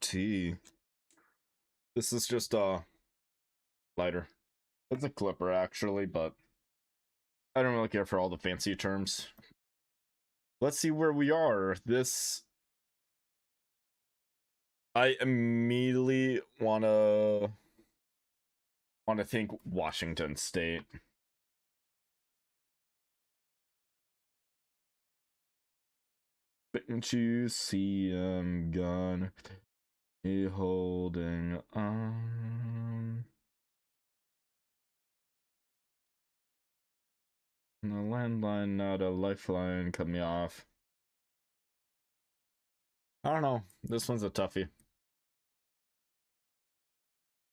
Tea. This is just a lighter. It's a clipper actually, but I don't really care for all the fancy terms. Let's see where we are. I immediately wanna think Washington State. Can't you see I'm gonna be holding on? A landline, not a lifeline, cut me off. I don't know. This one's a toughie.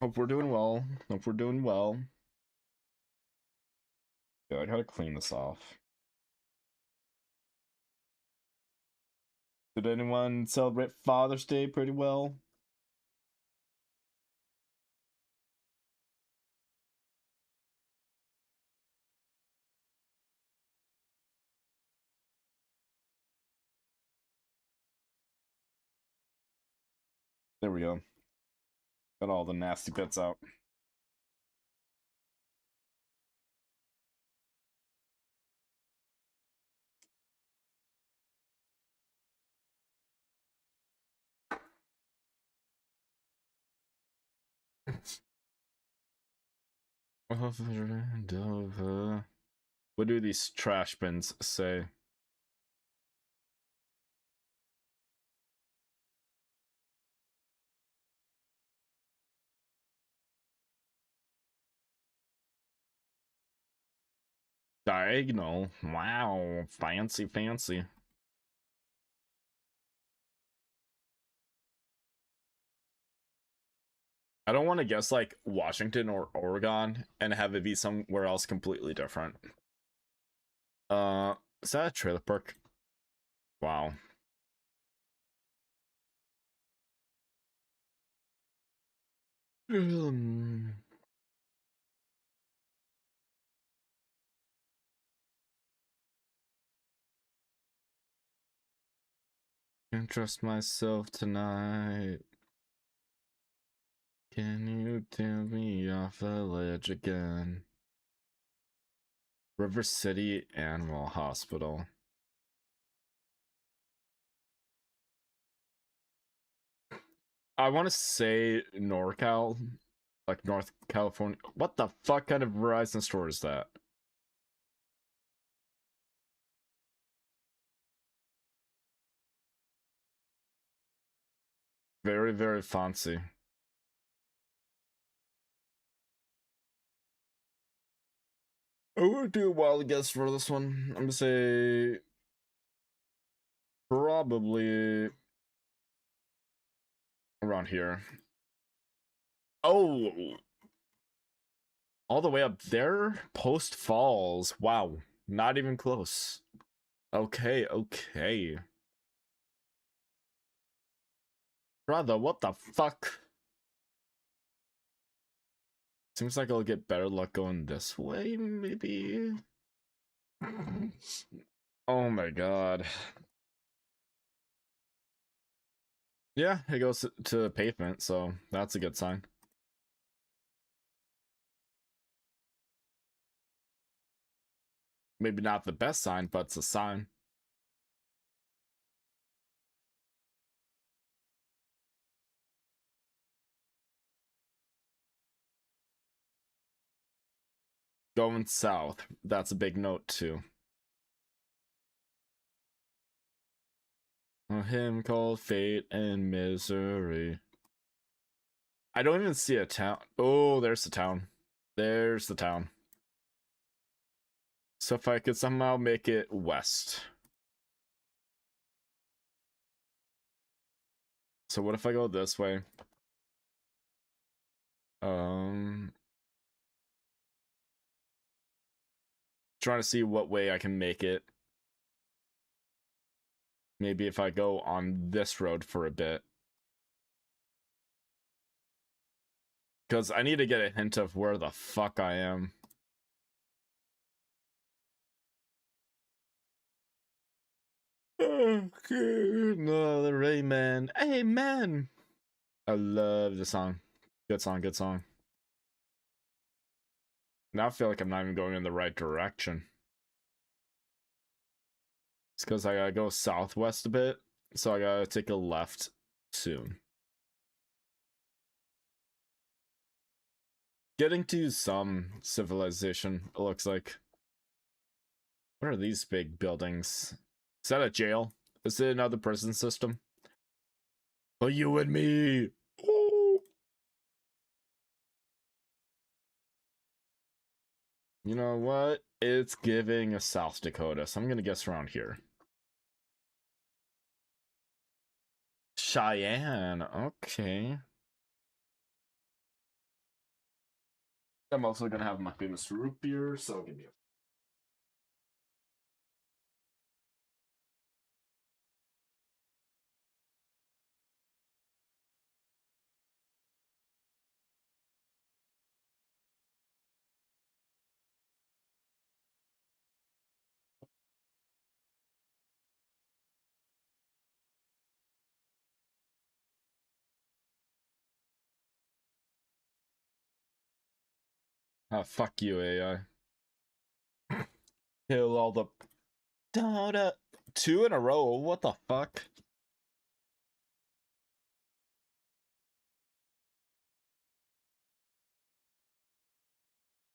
Hope we're doing well. Hope we're doing well. Yeah, I gotta clean this off. Did anyone celebrate Father's Day pretty well? There we go. Got all the nasty bits out. What do these trash bins say? Diagonal. Wow, fancy, fancy. I don't want to guess like Washington or Oregon and have it be somewhere else completely different. Is that a trailer park? Wow. Can't trust myself tonight. Can you tell me off a ledge again? River City Animal Hospital. I want to say NorCal, like North California. What the fuck kind of Verizon store is that? Very, very fancy. I'm gonna do a wild guess for this one. I'm gonna say probably around here. Oh, all the way up there? Post Falls. Wow, not even close. Okay, okay. Brother, what the fuck? Seems like I'll get better luck going this way, maybe? Oh my god. Yeah, it goes to pavement, so that's a good sign. Maybe not the best sign, but it's a sign. Going south. That's a big note, too. A hymn called Fate and Misery. I don't even see a town. Oh, there's the town. There's the town. So if I could somehow make it west. So what if I go this way? Trying to see what way I can make it. Maybe if I go on this road for a bit. Because I need to get a hint of where the fuck I am. Okay, no, the Rayman. Hey, man! I love the song. Good song, good song. Now I feel like I'm not even going in the right direction. It's because I gotta go southwest a bit, so I gotta take a left soon. Getting to some civilization, it looks like. What are these big buildings? Is that a jail? Is it another prison system? Oh, you and me! Ooh. You know what? It's giving a South Dakota, so I'm gonna guess around here. Cheyenne, okay. I'm also gonna have my famous root beer, so give me a fuck you, AI. Kill all the Dota. 2 in a row. What the fuck?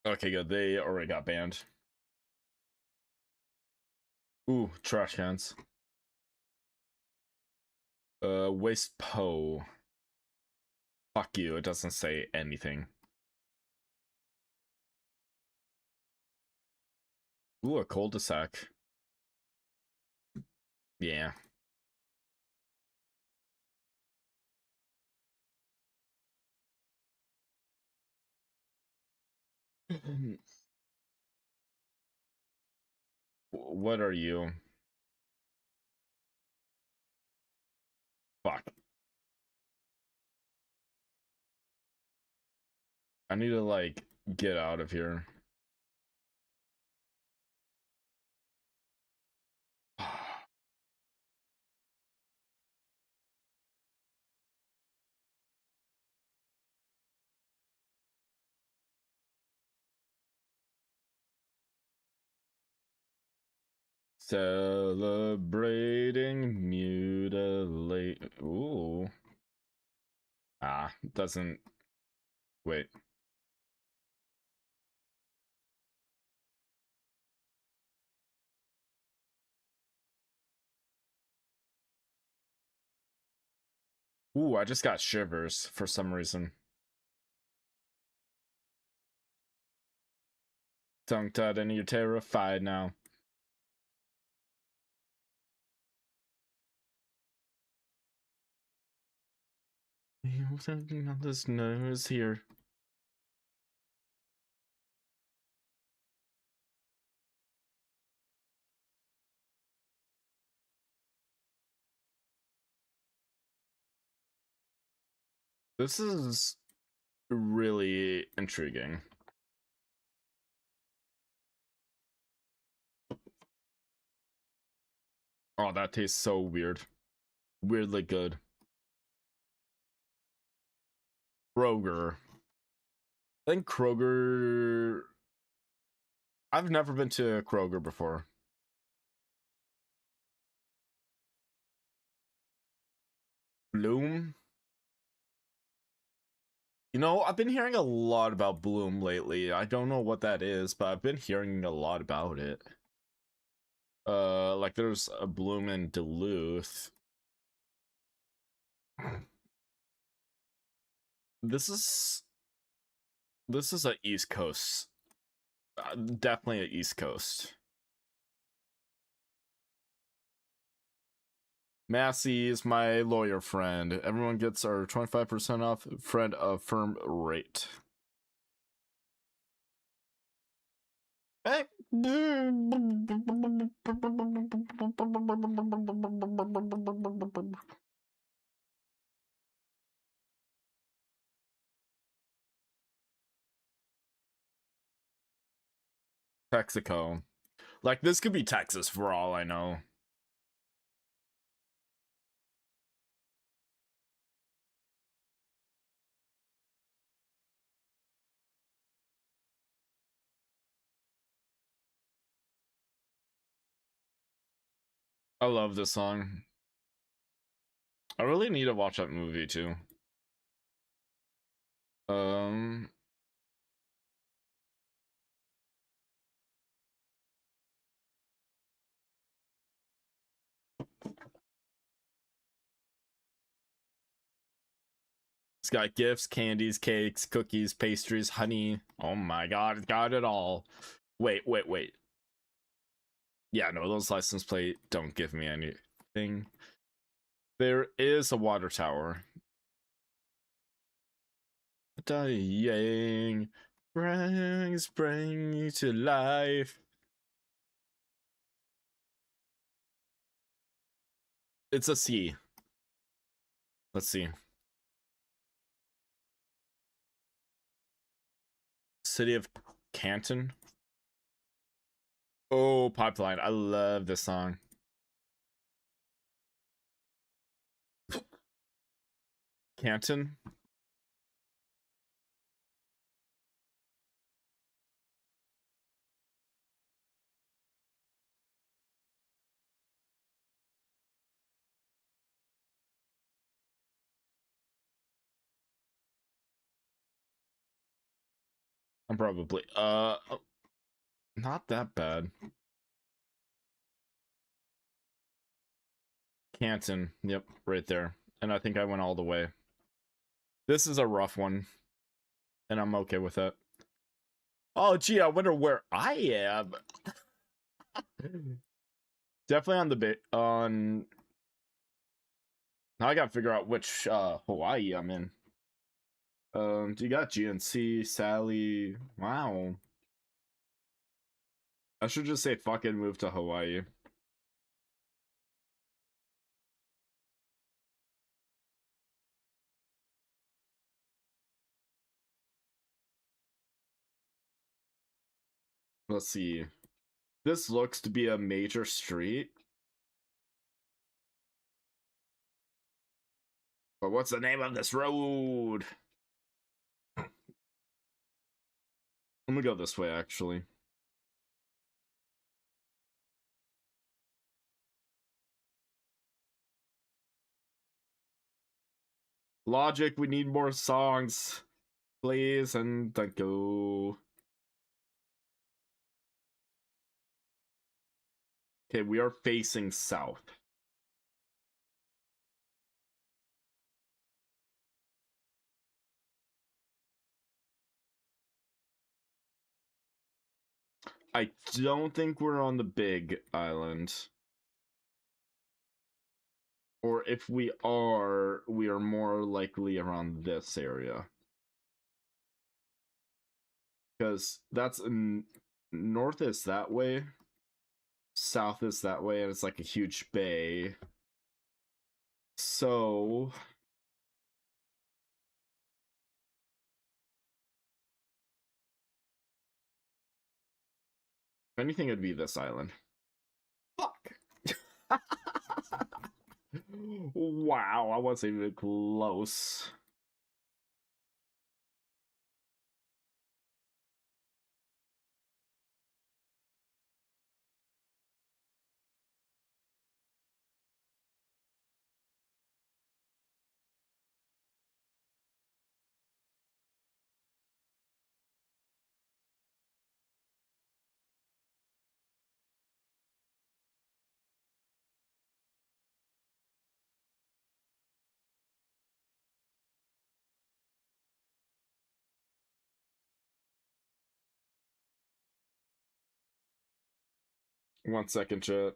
Okay, good. They already got banned. Ooh, trash cans. Waste Poe. Fuck you. It doesn't say anything. Ooh, a cul-de-sac. Yeah. What are you? Fuck. I need to, like, get out of here. Celebrating mutilate. Ooh. Ah, doesn't. Wait. Ooh, I just got shivers for some reason. Tongue-tied and you're terrified now. The snow is here. This is really intriguing. Oh, that tastes so weird. Weirdly good. Kroger. I think Kroger. I've never been to Kroger before. Bloom? You know, I've been hearing a lot about Bloom lately. I don't know what that is, but I've been hearing a lot about it. Like there's a Bloom in Duluth. This is a East Coast. Definitely a East Coast. Massey is my lawyer friend. Everyone gets our 25% off friend of firm rate. Texaco. Like, this could be Texas for all I know. I love this song. I really need to watch that movie too. Um, it's got gifts, candies, cakes, cookies, pastries, honey. Oh my god, it's got it all. Wait. Yeah, no, those license plate don't give me anything. There is a water tower. Dying bring to life. It's a C. Let's see. City of Canton. Oh, Pipeline. I love this song. Canton. I'm probably not that bad. Canton. Yep, right there. And I think I went all the way. This is a rough one, and I'm okay with it. Oh, gee, I wonder where I am. Definitely on the bit on. Now I gotta figure out which Hawaii I'm in. Do you got GNC, Sally? Wow. I should just say fucking move to Hawaii. Let's see. This looks to be a major street. But what's the name of this road? I'm gonna go this way, actually. Logic, we need more songs. Please and thank you. Okay, we are facing south. I don't think we're on the big island. Or if we are more likely around this area. Because that's north is that way, south is that way, and it's like a huge bay. So if anything, it'd be this island. Fuck. Wow, I wasn't even close. One second, chat.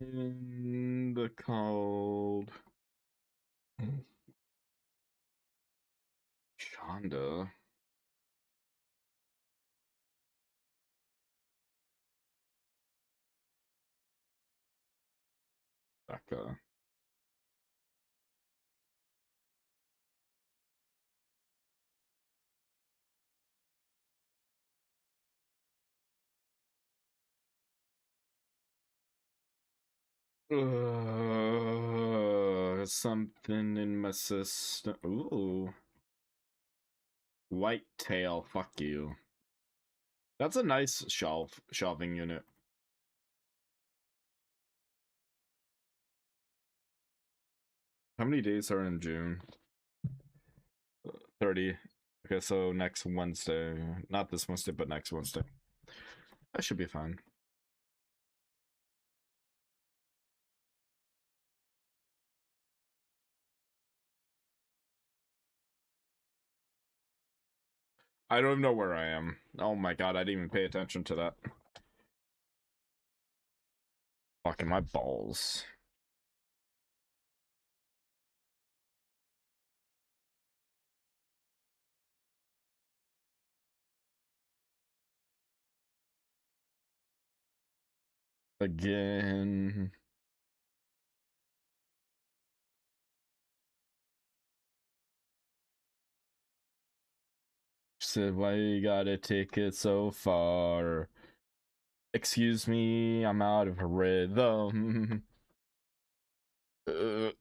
In the cold. Shonda. Becca. Something in my system. Ooh. White tail, fuck you. That's a nice shelving unit. How many days are in June? 30. Okay, so next Wednesday. Not this Wednesday, but next Wednesday. That should be fine. I don't even know where I am. Oh my god, I didn't even pay attention to that. Fucking my balls. Again. She said, why you gotta take it so far? Excuse me, I'm out of rhythm. Why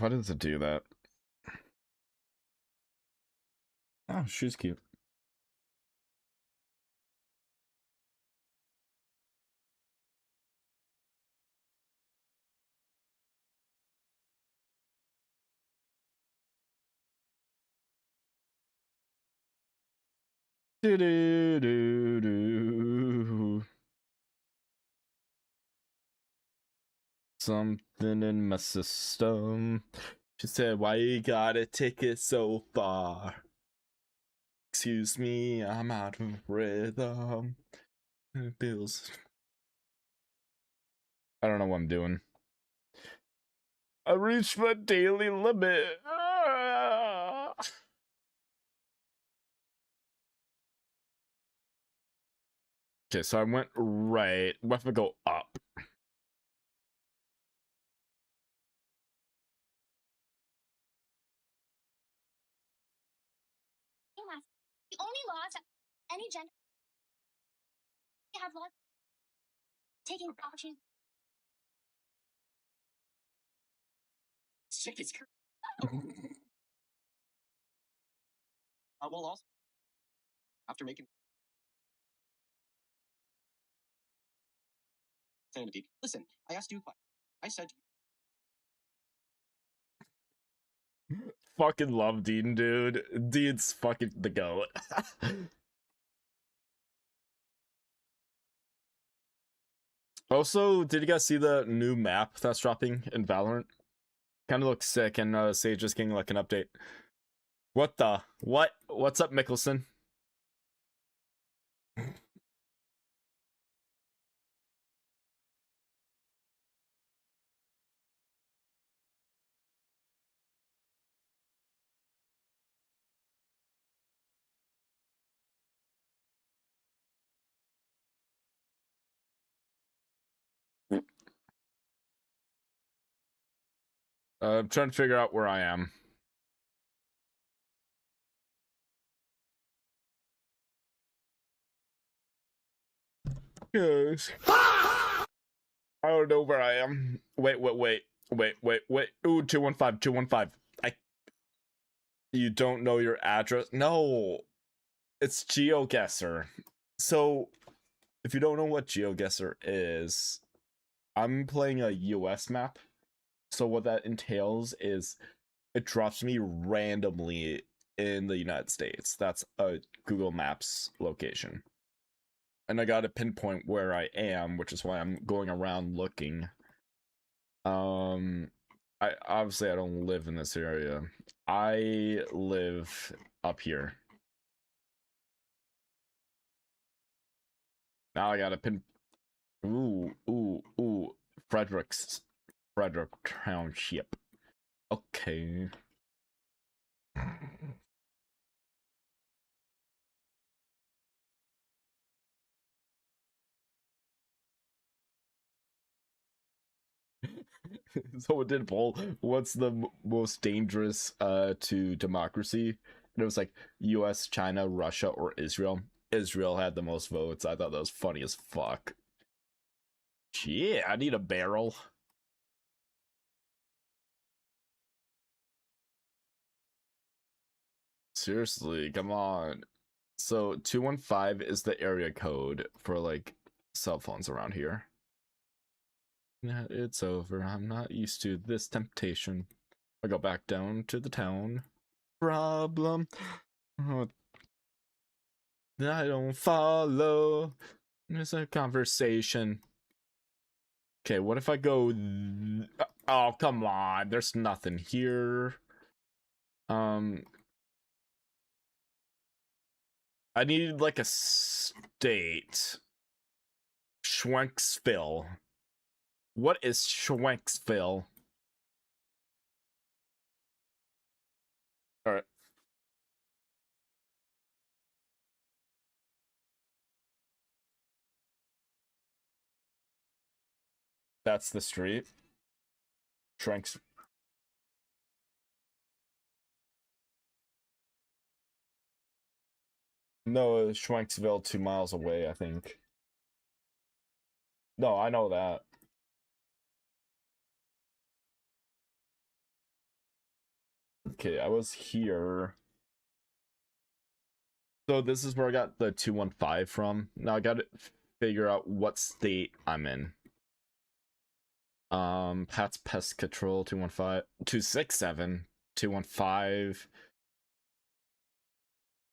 does it do that? Oh, she's cute. Do do do do. Something in my system. She said, why you gotta take it so far? Excuse me, I'm out of rhythm. Bills. I don't know what I'm doing. I reached my daily limit. Okay, so I went right. What if I go up? The only laws that any gender have laws taking opportunities. Check his well, also after making sanity. Listen, I asked you a question. I said Fucking love Dean, dude. Dean's fucking the goat. Also, did you guys see the new map that's dropping in Valorant? Kind of looks sick, and Sage is getting like an update. What the? What? What's up, Mickelson? I'm trying to figure out where I am. Yes. I don't know where I am. Wait. Ooh, 215, 215. You don't know your address? No. It's Geoguessr. So, if you don't know what Geoguessr is, I'm playing a US map. So what that entails is it drops me randomly in the United States. That's a Google Maps location. And I got to pinpoint where I am, which is why I'm going around looking. I obviously I don't live in this area. I live up here. Now I got to pin. Ooh. Frederick Township. Okay. Someone did a poll. What's the most dangerous to democracy? And it was like U.S., China, Russia, or Israel. Israel had the most votes. I thought that was funny as fuck. Yeah, I need a barrel. Seriously, come on. So 215 is the area code for like cell phones around here. Yeah, it's over. I'm not used to this temptation. I go back down to the town. Problem. Oh, I don't follow. There's a conversation. Okay, what if I go? Oh, come on. There's nothing here. I needed like a state. Schwenksville. What is Schwenksville? All right. That's the street. Schwenks. No, Schwenksville 2 miles away, I think. No, I know that. Okay, I was here. So this is where I got the 215 from. Now I gotta figure out what state I'm in. Pat's Pest Control 215 267 215.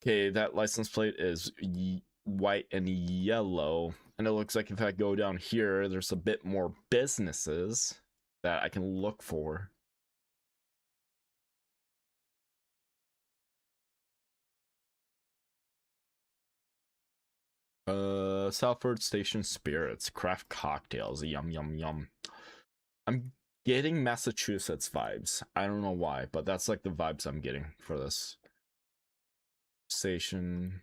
Okay, that license plate is white and yellow, and it looks like if I go down here, there's a bit more businesses that I can look for. Southford Station Spirits, craft cocktails, yum yum yum. I'm getting Massachusetts vibes. I don't know why, but that's like the vibes I'm getting for this station.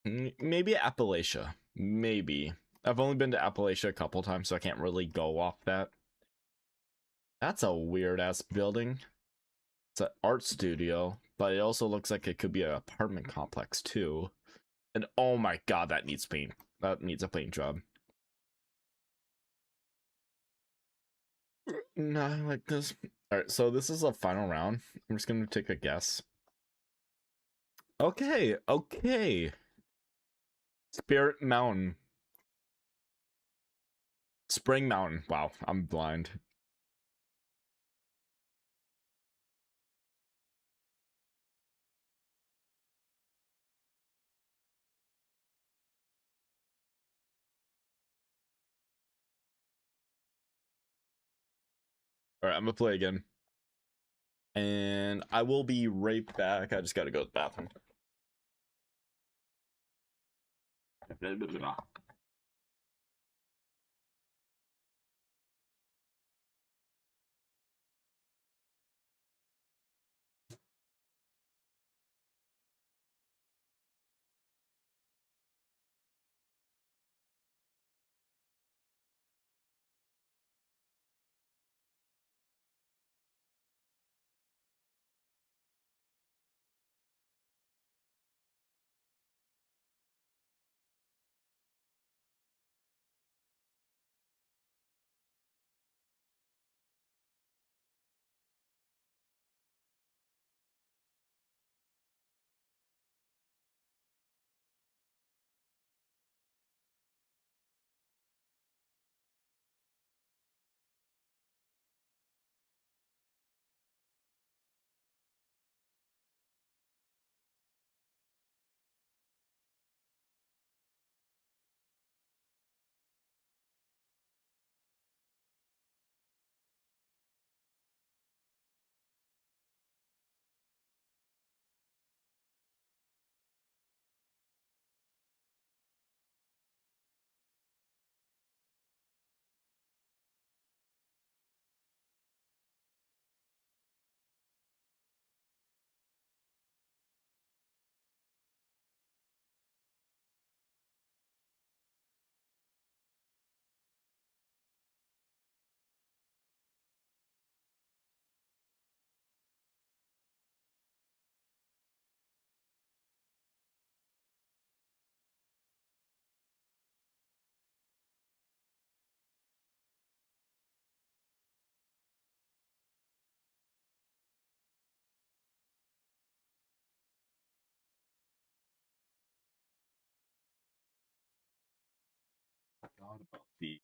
Maybe Appalachia. Maybe. I've only been to Appalachia a couple times, so I can't really go off that. That's a weird ass building. It's an art studio, but it also looks like it could be an apartment complex too. And oh my god, that needs paint. That needs a paint job. Not like this. Alright, so this is a final round. I'm just gonna take a guess. Okay, okay. Spirit Mountain. Spring Mountain. Wow, I'm blind. Alright, I'm gonna play again. And I will be right back. I just gotta go to the bathroom. What about these?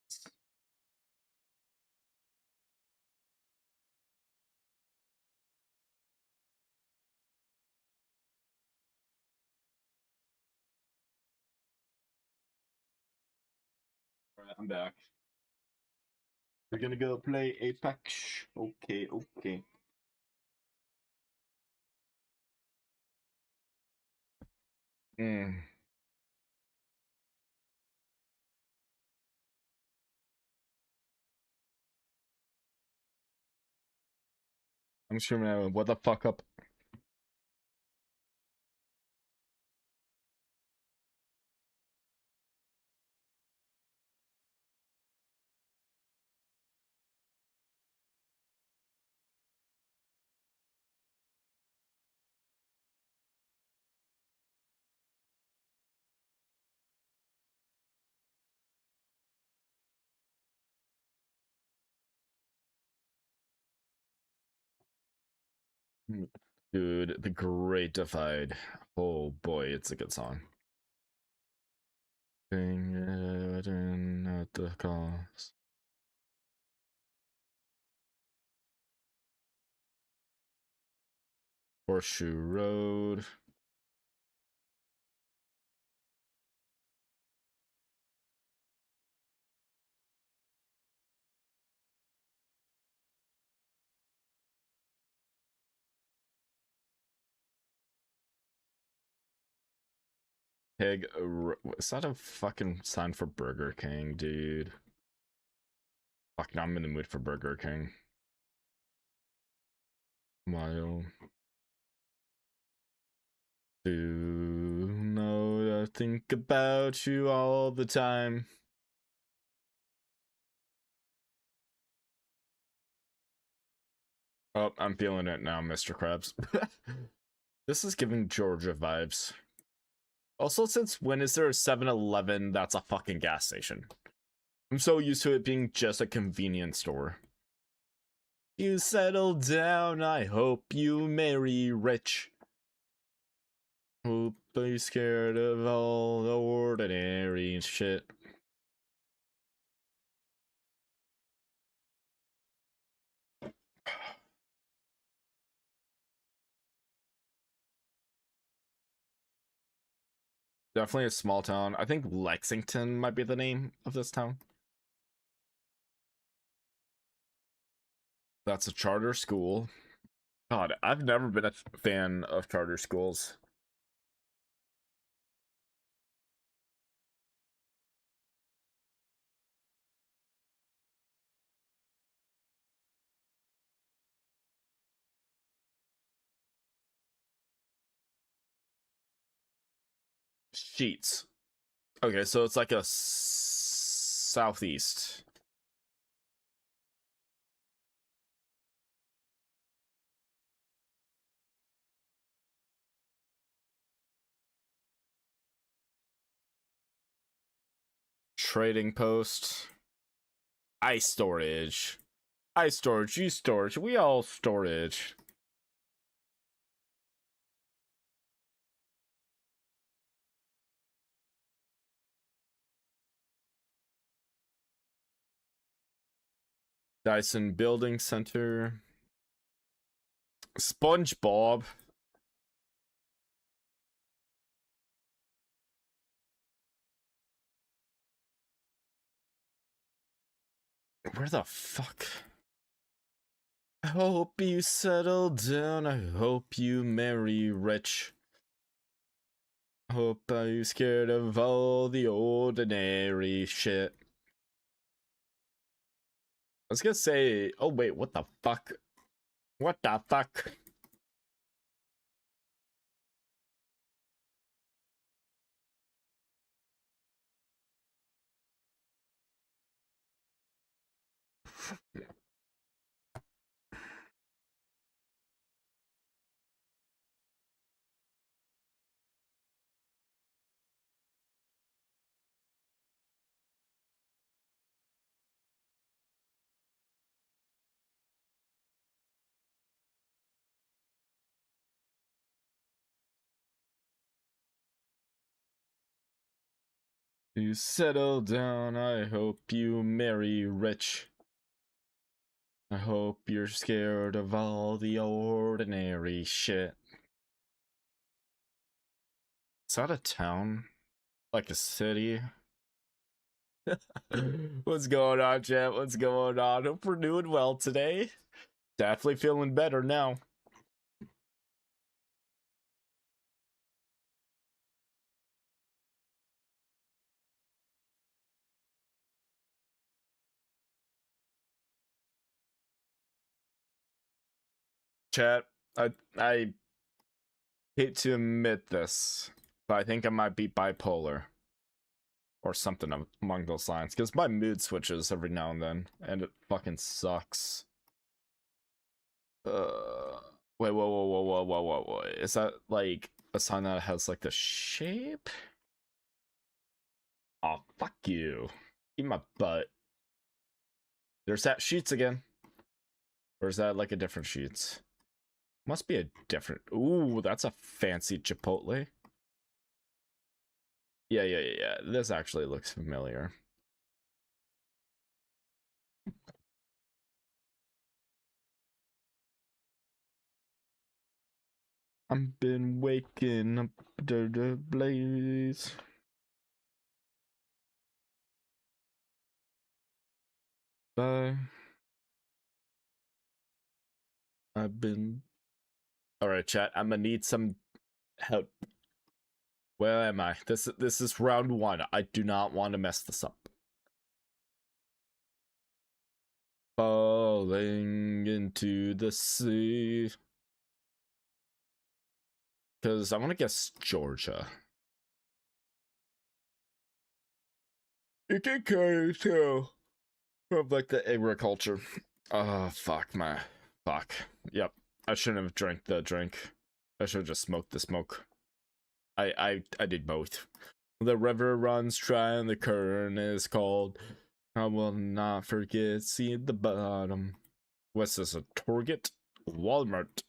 Alright, I'm back. We're gonna go play Apex. Okay, okay. Mm. I'm screaming at what the fuck up. Dude, The Great Divide. Oh boy, it's a good song. Sing it in at the cost. Horseshoe Road. Pig. Is that a fucking sign for Burger King, dude? Fuck, now I'm in the mood for Burger King. Mile. Do know I think about you all the time. Oh, I'm feeling it now, Mr. Krabs. This is giving Georgia vibes. Also, since when is there a 7-Eleven that's a fucking gas station? I'm so used to it being just a convenience store. You settle down, I hope you marry rich. Hope you're scared of all the ordinary shit. Definitely a small town. I think Lexington might be the name of this town. That's a charter school. God, I've never been a fan of charter schools. Sheets. Okay, so it's like a southeast. Trading post. Ice storage. Ice storage, you storage, we all storage. Dyson Building Center. SpongeBob. Where the fuck? I hope you settle down. I hope you marry rich. Hope you scared of all the ordinary shit. I was gonna say, oh wait, what the fuck? What the fuck? You settle down, I hope you marry rich. I hope you're scared of all the ordinary shit. Is that a town? Like a city? What's going on, chat? What's going on? Hope we're doing well today. Definitely feeling better now. Chat, I hate to admit this, but I think I might be bipolar. Or something along those lines. Because my mood switches every now and then, and it fucking sucks. Wait, whoa. Is that like a sign that has like the shape? Oh, fuck you. Eat my butt. There's that sheets again. Or is that like a different sheets? Must be a different. Ooh, that's a fancy Chipotle. Yeah. This actually looks familiar. I've been waking up to the blaze. Bye. I've been. Alright, chat. I'm gonna need some help. Where am I? This is round 1. I do not want to mess this up. Falling into the sea. Because I want to guess Georgia. You can kind of tell from like the agriculture. Oh, fuck my. Fuck. Yep. I shouldn't have drank the drink. I should have just smoked the smoke. I did both. The river runs dry and the current is cold. I will not forget seeing the bottom. What's this, a Target? Walmart.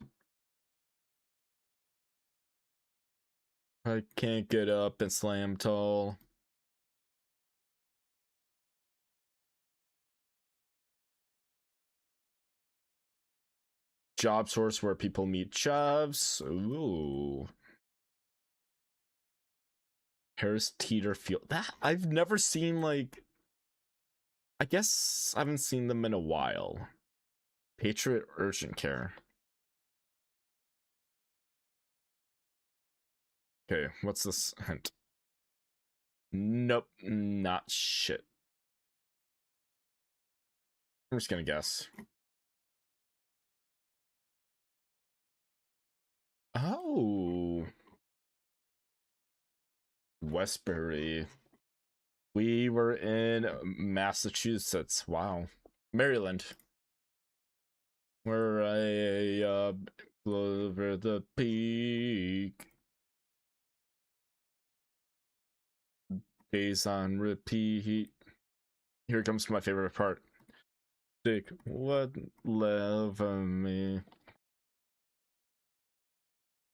I can't get up and slam tall. Job source where people meet jobs. Ooh. Harris Teeter Field. That I've never seen, like, I guess I haven't seen them in a while. Patriot Urgent Care. Okay, what's this hint? Nope, not shit. I'm just gonna guess. Oh. Westbury. We were in Massachusetts. Wow. Maryland. Where I over the peak. Days on repeat. Here comes my favorite part. Dick, what love of me?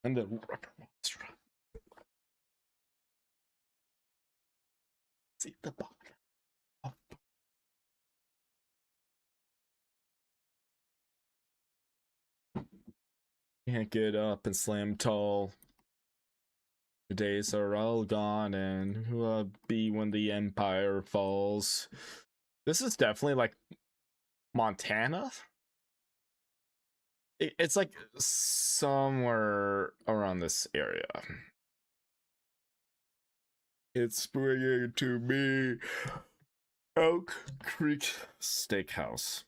And the rubber monster. See the bug. Oh. Can't get up and slam tall. The days are all gone, and who will be when the empire falls? This is definitely like Montana. It's like somewhere around this area. It's bringing to me Oak Creek Steakhouse.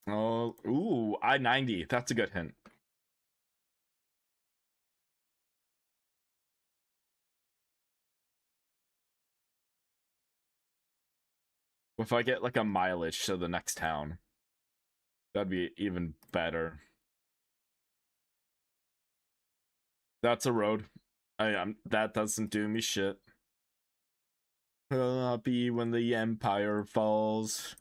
Oh, ooh, I-90. That's a good hint. If I get like a mileage to the next town, that'd be even better. That's a road. I am. That doesn't do me shit. Will not be when the empire falls.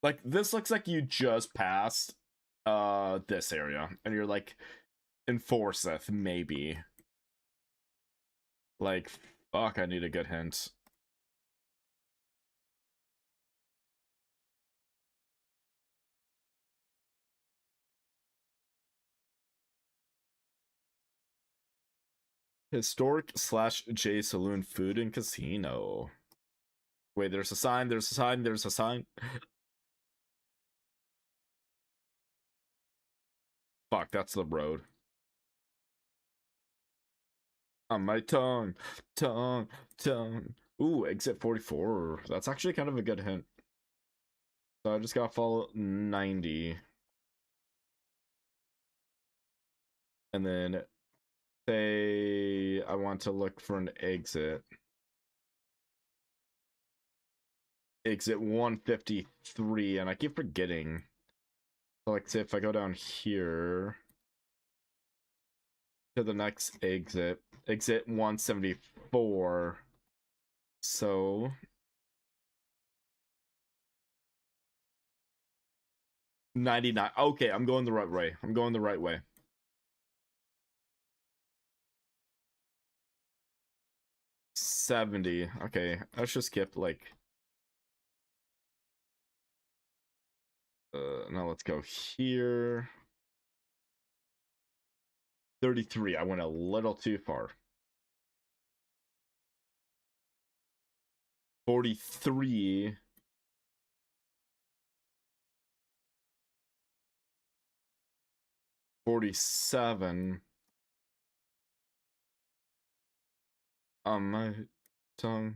Like, this looks like you just passed this area, and you're like in Forsyth, maybe. Like, fuck, I need a good hint. Historic slash J Saloon Food and Casino. Wait, there's a sign, there's a sign, there's a sign. Fuck, that's the road. On my tongue, tongue, tongue. Ooh, exit 44. That's actually kind of a good hint. So I just gotta follow 90. And then say I want to look for an exit. Exit 153, and I keep forgetting. So like say if I go down here to the next exit, exit 174. So 99. Okay, I'm going the right way. I'm going the right way. 70. Okay, let's just skip like now let's go here. 33. I went a little too far. 43. 47. On my tongue.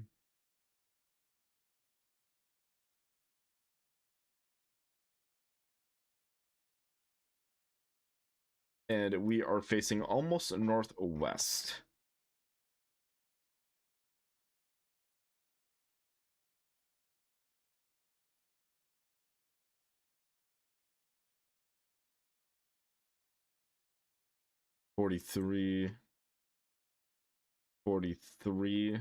And we are facing almost northwest. $43. 43.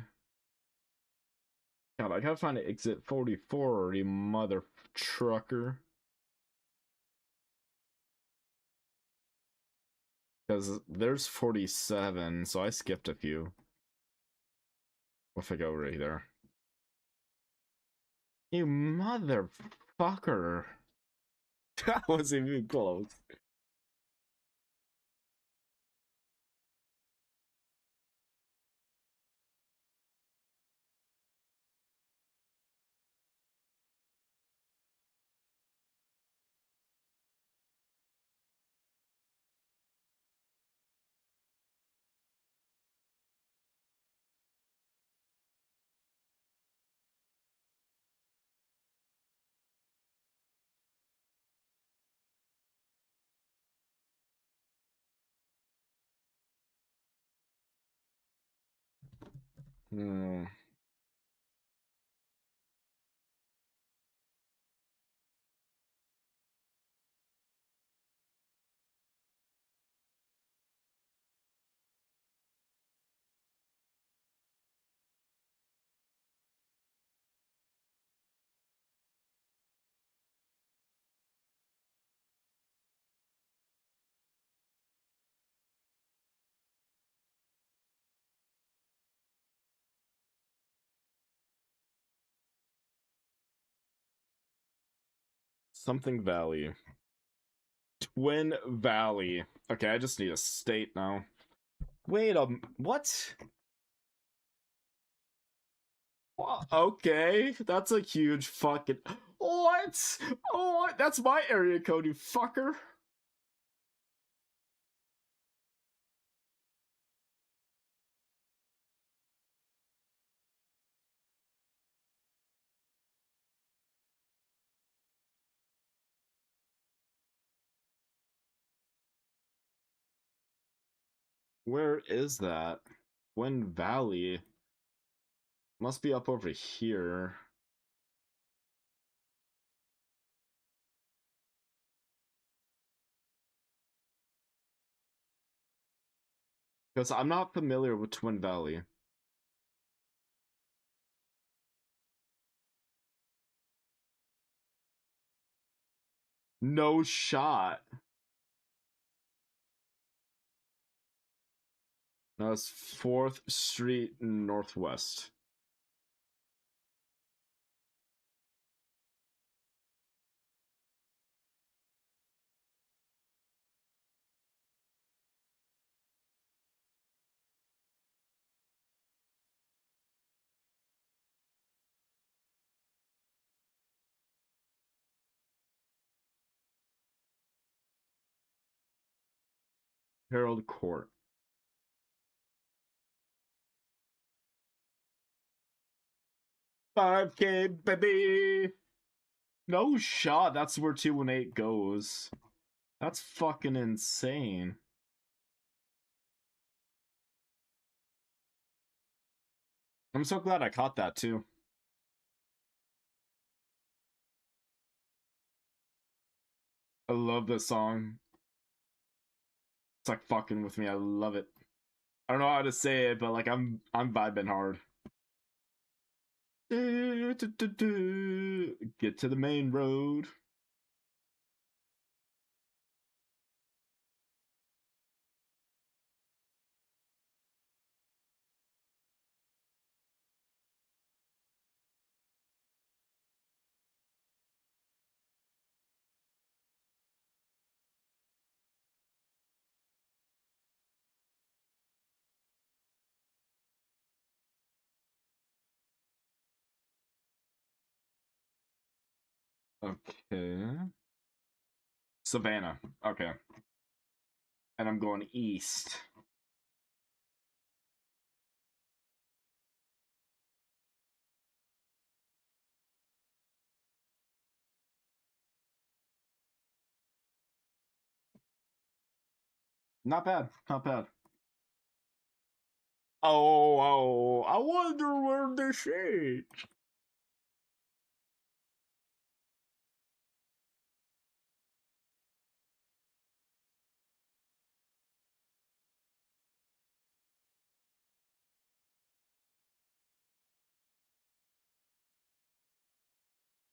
God, I gotta find an exit 44 already, mother trucker. Because there's 47, so I skipped a few. If I go right there. You motherfucker. That wasn't even close. Hmm. Something Valley. Twin Valley. Okay, I just need a state now. Wait, what? Okay, that's a huge fucking. What? Oh, that's my area code, you fucker. Where is that? Twin Valley. Must be up over here. Because I'm not familiar with Twin Valley. No shot. No, it's 4th Street Northwest. Herald Court. $5K, baby. No shot. That's where 218 goes. That's fucking insane. I'm so glad I caught that too. I love this song. It's like fucking with me. I love it. I don't know how to say it, but like I'm vibing hard. Get to the main road. Okay. Savannah. Okay. And I'm going east. Not bad. Not bad. Oh, I wonder where this is.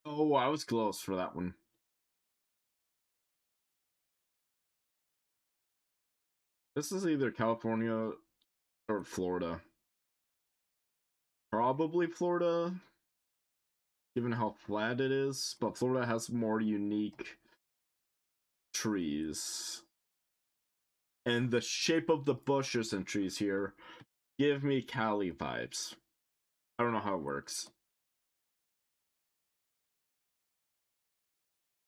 Oh, I was close for that one. This is either California or Florida. Probably Florida, given how flat it is, but Florida has more unique trees. And the shape of the bushes and trees here give me Cali vibes. I don't know how it works.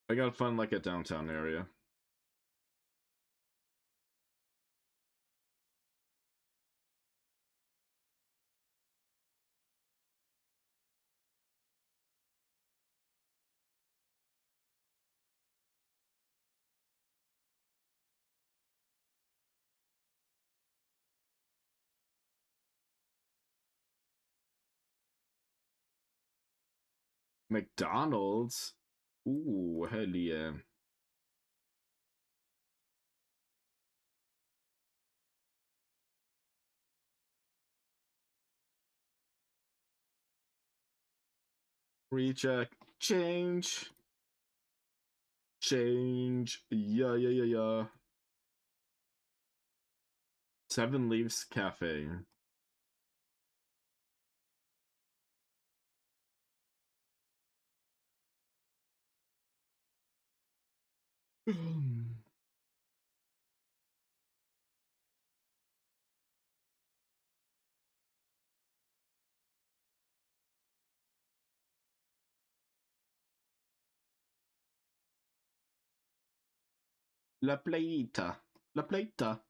I gotta find like a downtown area. McDonald's? Ooh, hell yeah. Recheck. Change. Change. Yeah. 7 Leaves Cafe. La Playita. La Playita.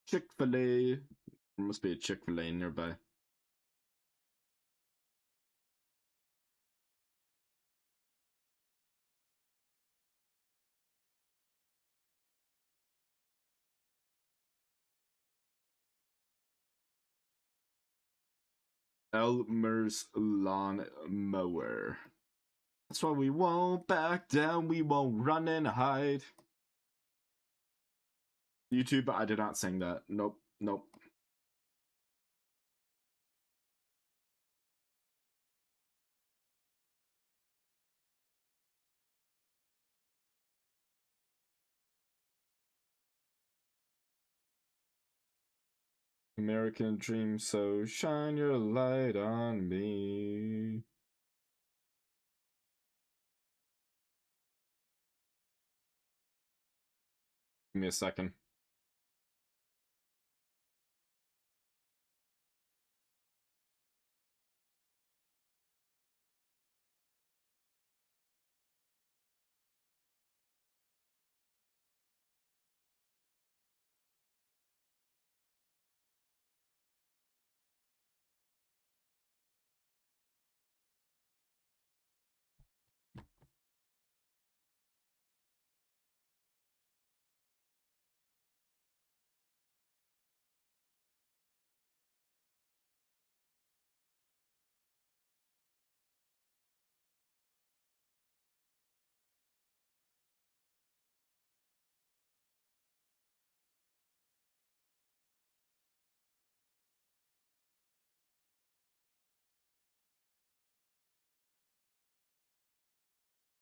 Chick-fil-A. There must be a Chick-fil-A nearby. Elmer's Lawn Mower. That's why we won't back down, we won't run and hide. YouTube, I did not sing that. Nope, nope. American dream, so shine your light on me. Give me a second.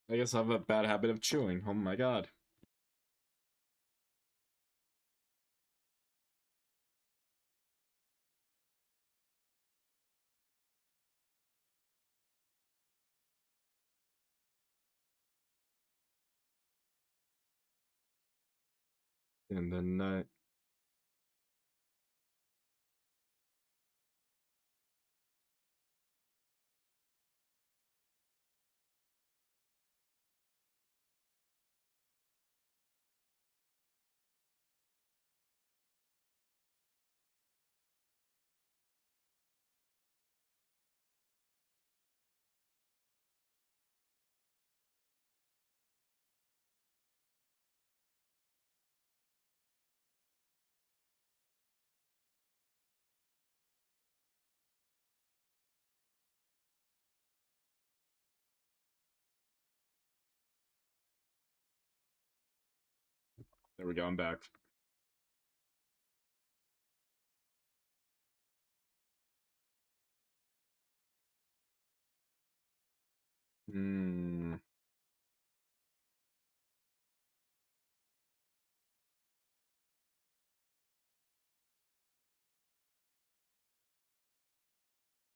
I guess I have a bad habit of chewing. Oh my god. In the night. There we go, I'm back. Hmm.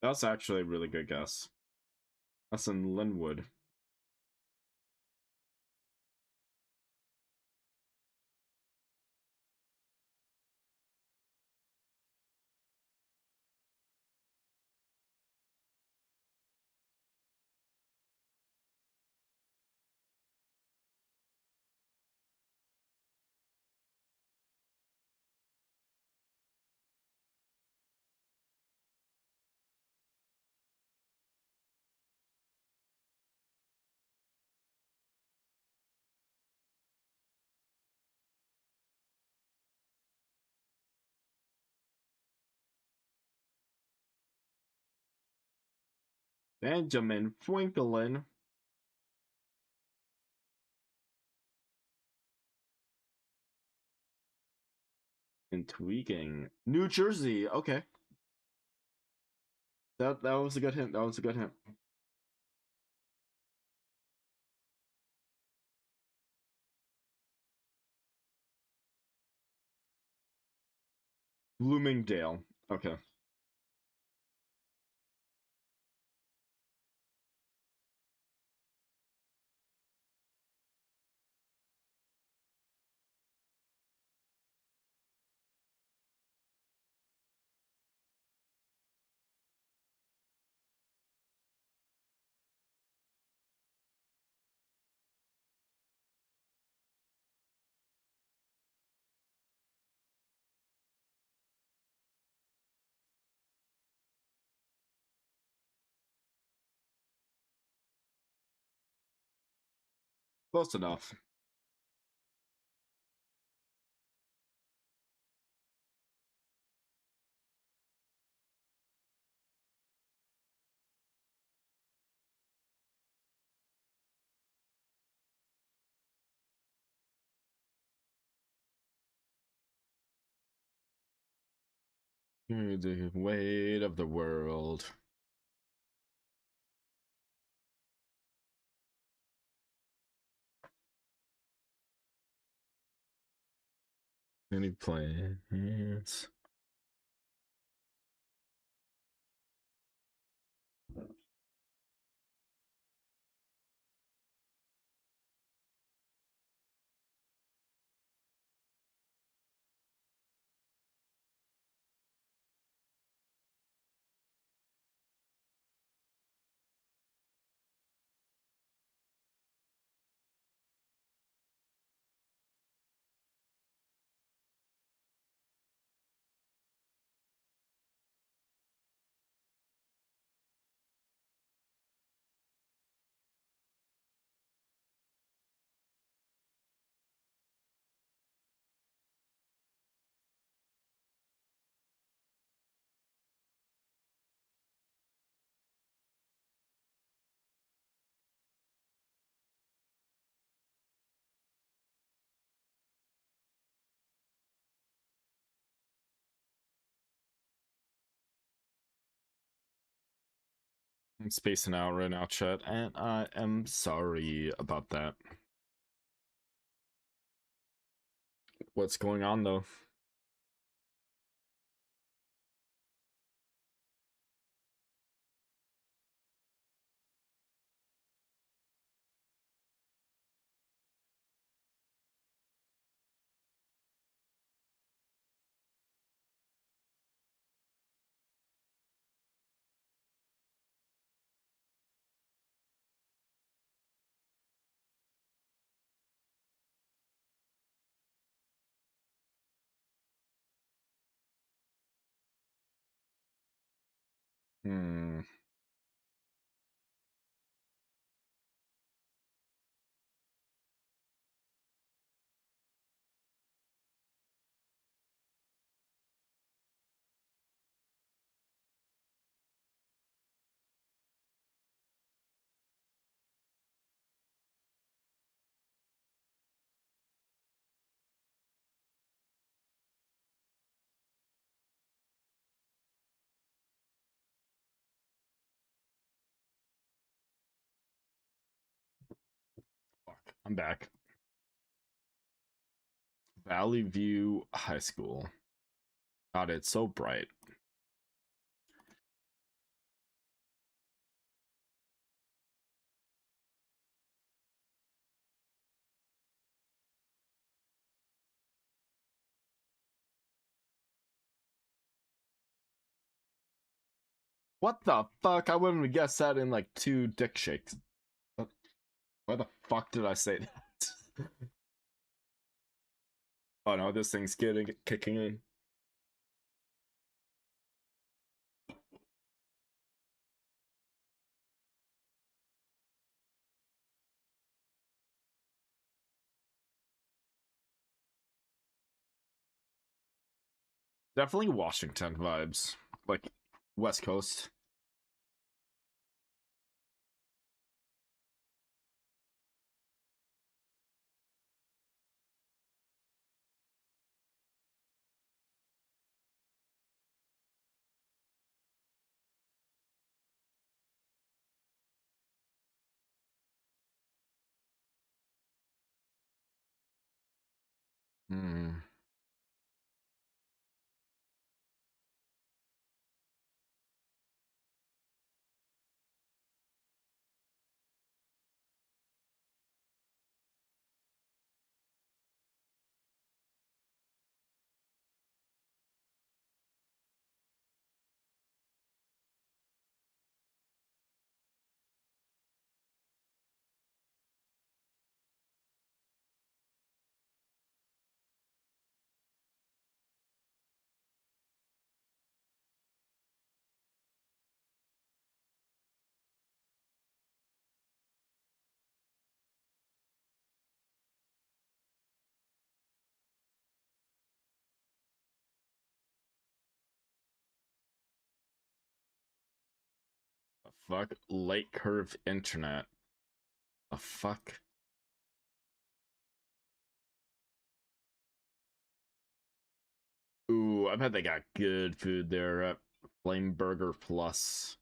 That's actually a really good guess. That's in Linwood. Benjamin Franklin. Intriguing. New Jersey. Okay. That was a good hint. That was a good hint. Bloomingdale. Okay. Close enough. The weight of the world. Any plans? I'm spacing out right now, chat, and I am sorry about that. What's going on though? Hmm. Fuck. I'm back. Valley View High School. God, it's so bright. What the fuck? I wouldn't have guessed that in like 2 dick shakes. Why the fuck did I say that? Oh no, this thing's kicking in. Definitely Washington vibes. Like West Coast. Hmm. The fuck? Light curve internet. The fuck? Ooh, I bet they got good food there at Flame Burger Plus.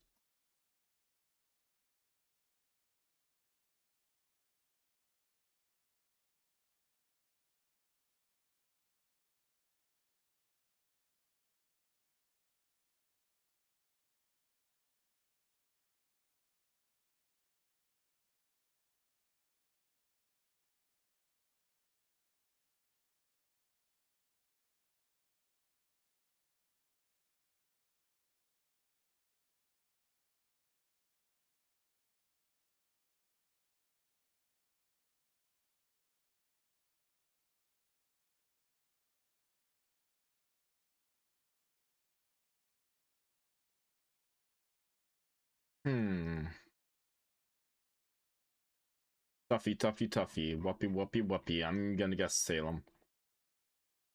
Toughy, toughy, toughy. Whoopee, whoopee, whoopee. I'm gonna guess Salem.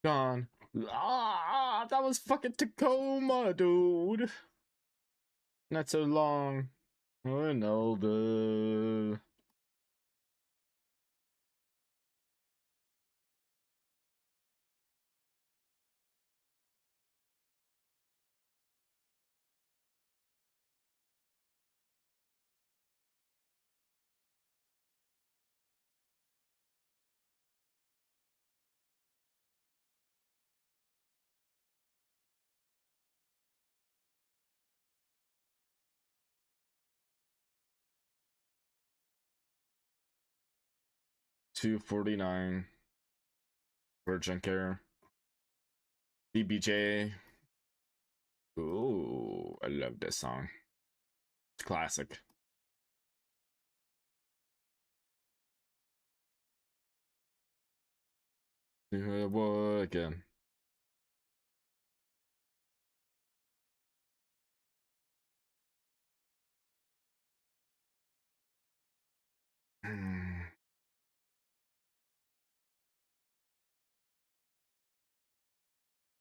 Gone. Ah, that was fucking Tacoma, dude. Not so long. Oh, no, the... $2.49. Virgin Care. BBJ. Ooh, I love this song. It's classic. What again?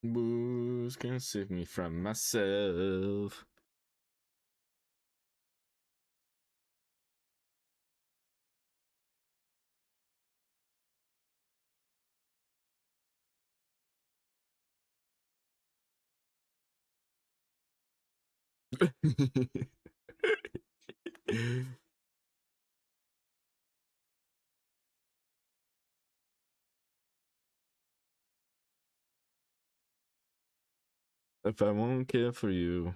Booze can save me from myself. If I won't care for you.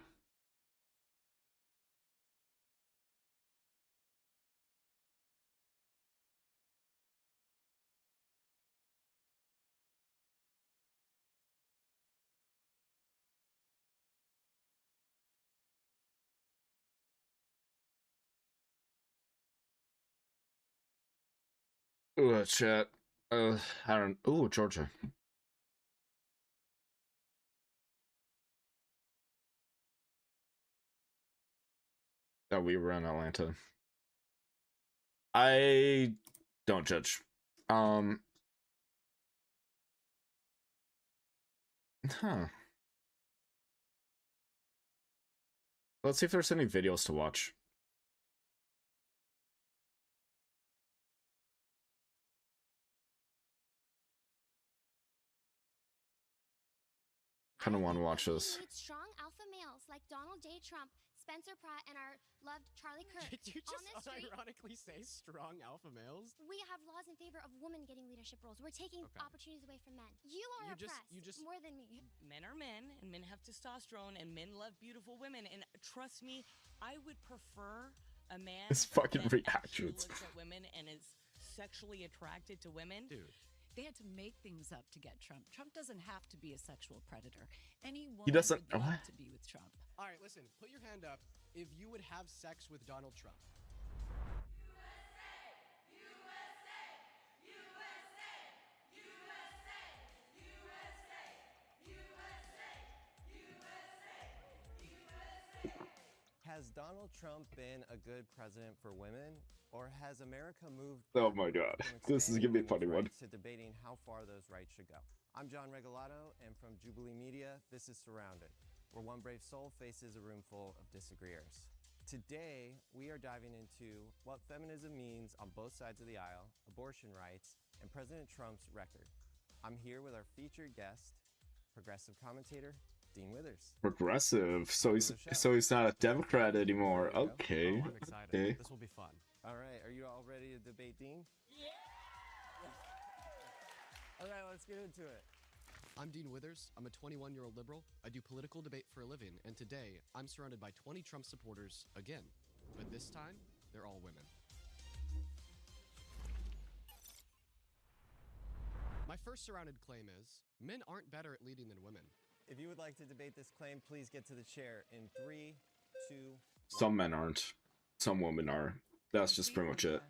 Ooh, chat. I don't. Ooh, Georgia. Oh, we were in Atlanta. I don't judge. Huh. Let's see if there's any videos to watch. Kind of want to watch this. We need strong alpha males like Donald J. Trump, Spencer Pratt, and our loved Charlie Kirk. Did you just On this street, unironically say strong alpha males? we have laws in favor of women getting leadership roles. We're taking opportunities away from men. You are oppressed more than me. Men are men, and men have testosterone, and men love beautiful women. And trust me, I would prefer a man His fucking that actually reactions. looks at women and is sexually attracted to women. Dude. They had to make things up to get Trump. Trump doesn't have to be a sexual predator. Any woman He doesn't. would love What? to be with Trump. All right, listen, put your hand up if you would have sex with Donald Trump. Has Donald Trump been a good president for women, or has America moved? Oh my god, this is gonna be a funny one. To debating how far those rights should go. I'm John Regalado, and from Jubilee Media, this is Surrounded, where one brave soul faces a room full of disagreeers. Today, we are diving into what feminism means on both sides of the aisle, abortion rights, and President Trump's record. I'm here with our featured guest, progressive commentator, Dean Withers. Progressive. So Welcome to the show. so he's not a Democrat anymore. There you go. Okay. Oh, I'm excited. Okay. This will be fun. All right, are you all ready to debate Dean? Yeah! All right, let's get into it. I'm Dean Withers. I'm a 21-year-old liberal. I do political debate for a living, and today I'm surrounded by 20 Trump supporters again. But this time, they're all women. My first surrounded claim is men aren't better at leading than women. If you would like to debate this claim, please get to the chair in 3, 2, 1. Some men aren't. Some women are. That's just pretty much it.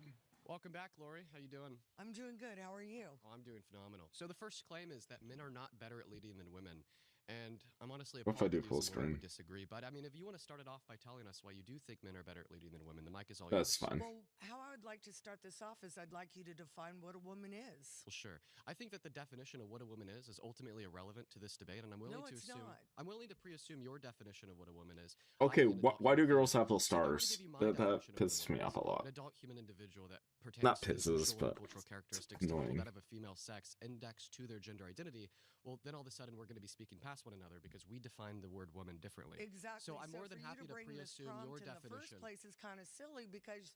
Welcome back, Lori. How you doing? I'm doing good. How are you? Oh, I'm doing phenomenal. So the first claim is that men are not better at leading than women. And I'm honestly What if I do apologies full to women who screen? disagree, but I mean, if you want to start it off by telling us why you do think men are better at leading than women, the mic is all That's yours. fine. Well, how I would like to start this off is I'd like you to define what a woman is. Well, sure. I think that the definition of what a woman is ultimately irrelevant to this debate, and I'm willing No, to it's assume not. I'm willing to pre-assume your definition of what a woman is. Okay, I am an adult why do human girls have individual. those So if I were to stars? give you my That definition of what a pisses me woman off a is, lot. An adult human individual that pertains Not to the pisses, social and but cultural characteristics it's to people annoying. that have a female sex indexed to their gender identity. Well, then all of a sudden we're going to be speaking past one another because we define the word woman differently. Exactly. So I'm more than for you happy to bring this pre-assume your prompt in the first definition. place is kind of silly because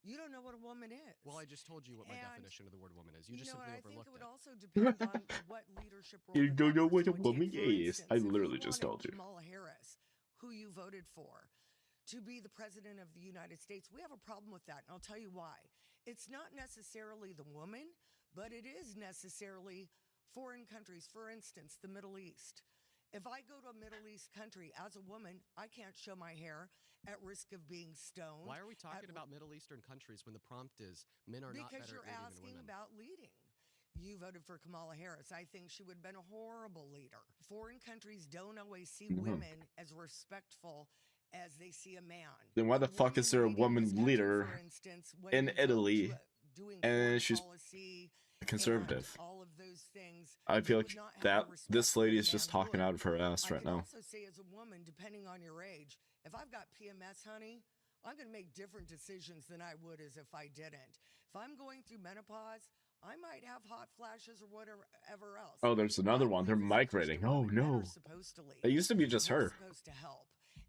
you don't know what a woman is. Well, I just told you what my And definition of the word woman is. You just know, simply I think it overlooked would it. also depend on what leadership role You that don't know what person a would woman take. For is. instance, I if you literally just wanted told you. Kamala Harris, who you voted for, to be the president of the United States, we have a problem with that, and I'll tell you why. It's not necessarily the woman, but it is necessarily foreign countries. For instance, the Middle East. If I go to a Middle East country as a woman, I can't show my hair at risk of being stoned. Why are we talking about Middle Eastern countries when the prompt is men are not Because better you're at leading than asking women? about leading. You voted for Kamala Harris. I think she would have been a horrible leader. Foreign countries don't always see women as respectful as they see a man. Then why the fuck is there a woman leader for instance, when in you vote Italy doing and foreign she's policy conservative? and all of those things. I feel you like would not have that the respect this that lady a is just man talking would. out of her ass I right can now. also say as a woman, depending on your age, if I've got PMS, honey, I'm going to make different decisions than I would as if I didn't. If I'm going through menopause, I might have hot flashes or whatever else. Oh, there's another I one. They're believe as a migrating. Christian Oh woman, men no. are supposed to lead. It used to be just We're her. supposed to help,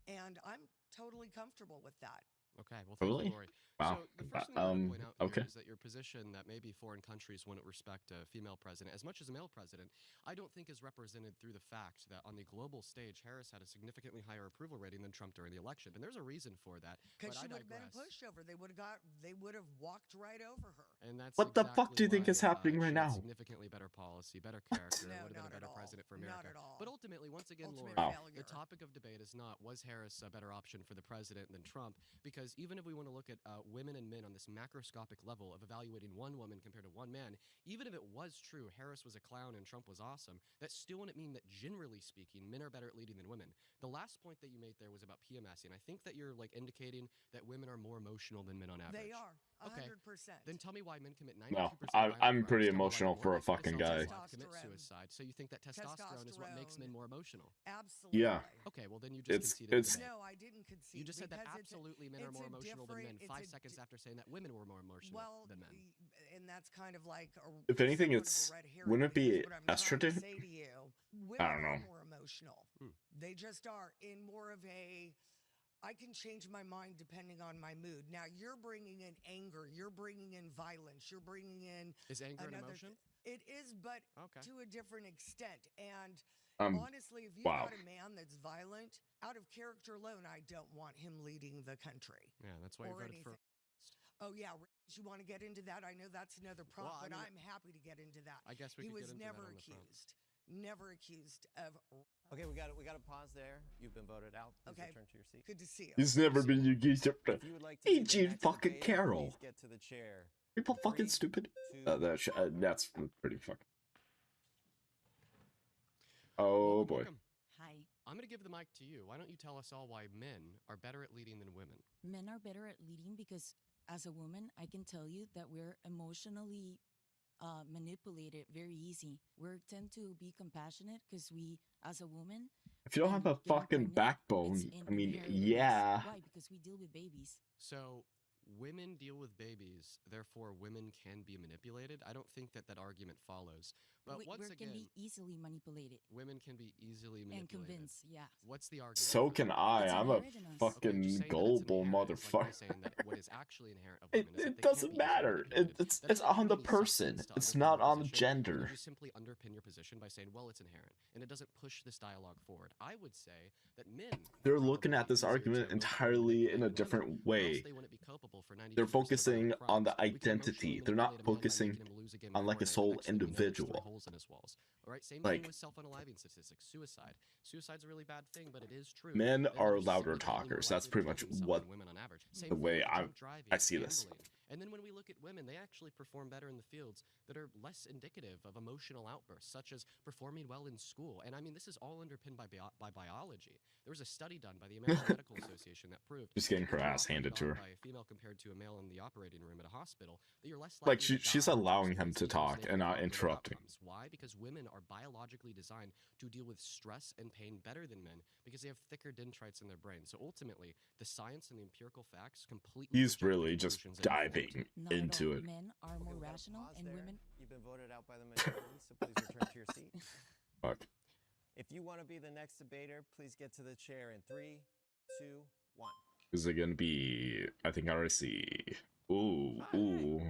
and I'm totally comfortable with that. Okay, well, thank Really? you, Lori. Wow. So the first thing I want to point out here Okay. is that your position that maybe foreign countries wouldn't respect a female president as much as a male president, I don't think is represented through the fact that on the global stage, Harris had a significantly higher approval rating than Trump during the election, and there's a reason for that. Because but she I would have been a digress. pushover. They would have walked right over her. And that's What the fuck do you think exactly is happening why right she had now? significantly better policy, better character, No, would have been not a at better all. president for Not America. at all. But ultimately, once again, Ultimate Lori, failure. the topic of debate is not was Harris a better option for the president than Trump, because even if we want to look at women and men on this macroscopic level of evaluating one woman compared to one man, even if it was true Harris was a clown and Trump was awesome, that still wouldn't mean that generally speaking, men are better at leading than women. The last point that you made there was about PMS, and I think that you're like indicating that women are more emotional than men on average. They are. 100%. Okay. Then tell me why men commit 92% No, violent I'm crimes, pretty tell me why emotional more for a likely to fucking sell guy. their life, commit Testosterone. suicide. So you think that testosterone is what makes men more emotional? Absolutely. Yeah. Okay, well then you just It's- conceded it's- the debate. No, I didn't concede. You just said that because it's a- absolutely men are it's more a emotional than men different- 5 it's a seconds di- after saying that women were more emotional Well, than men. and that's kind of like If anything, somewhat of a it's- red herring, wouldn't it be because what I'm trying to estrogen? say to you, women I don't are know. more emotional. Hmm. They just are in more of a. I can change my mind depending on my mood. Now you're bringing in anger, you're bringing in violence, you're bringing in Is anger an another. emotion? It is, but Okay. to a different extent. And Um, honestly, if you've wow. got a man that's violent, out of character alone, I don't want him leading the country. Yeah, that's why you or voted for. anything. Oh yeah, you want to get into that? I know that's another prompt, Well, I but mean, I'm happy to get into that. I guess we He could was get into never that on the prompt. accused. Never accused of. Okay, we got to pause there. You've been voted out. Please Okay. return to your seat. Good to see you. He's never been If used. you would like to Hey, lead the Gene next fucking debate, Carroll. please get to the chair. People fucking 3, stupid. 2, That's pretty fucking. Oh boy. Welcome. Hi. I'm going to give the mic to you. Why don't you tell us all why men are better at leading than women? Men are better at leading because as a woman, I can tell you that we're emotionally manipulated very easy. We tend to be compassionate because we, as a woman, If you don't have a and getting fucking pregnant, backbone, it's I mean, inherent in us. yeah. Why? Because we deal with babies. So women deal with babies, therefore women can be manipulated. I don't think that that argument follows. But once we can again, be easily manipulated women can be easily manipulated. and convinced. Yeah. What's the argument? So can I. It's I'm a inherent in us. fucking just saying that it's gullible inherent is like me motherfucker. saying that what is actually inherent of It, women is that it they can't doesn't be easily matter. manipulated. It's That it's doesn't on give the you any person. substance to It's underpin not your on the position, and gender. you simply underpin your position by saying, well, it's inherent, and it doesn't push this dialogue forward. I would say that men They're are looking probably at this easier to argument emotionally entirely in a manipulate than women, different or else way. they wouldn't be culpable for 92% They're of violent focusing on crimes. the We can emotionally identity. They're not manipulate a man by focusing making him lose a game on of like a Fortnite, but sole next thing we know, there's 3 individual. holes in his walls. All right, same Like, thing with self-unaliving statistics, suicide. Suicide's a really bad thing, but it is true. men that men are are louder significantly more talkers. That's likely to pretty kill much themselves what than women on average. Same the thing way with drunk driving, I see this. gambling. And then when we look at women, they actually perform better in the fields that are less indicative of emotional outbursts, such as performing well in school. And I mean, this is all underpinned by biology. There was a study done by the American Medical Association that proved Just getting that her if you're ass handed operated to on her. by a female compared to a male in the operating room at a hospital, that you're less Like, likely to she's die or allowing him experience to talk hallucinating and or not cognitive interrupting. outcomes. Why? Because women are biologically designed to deal with stress and pain better than men because they have thicker dendrites in their brain. So ultimately, the science and the empirical facts completely He's reject the really just conclusions that you diving formed. Not at into all. it. Men are more Okay, we're gonna rational, pause and there. women. You've been voted out by the majority, so please return to your seat. Fuck. If you want to be the next debater, please get to the chair in 3, 2, 1. Is it gonna be? I think I already see. Ooh, ooh.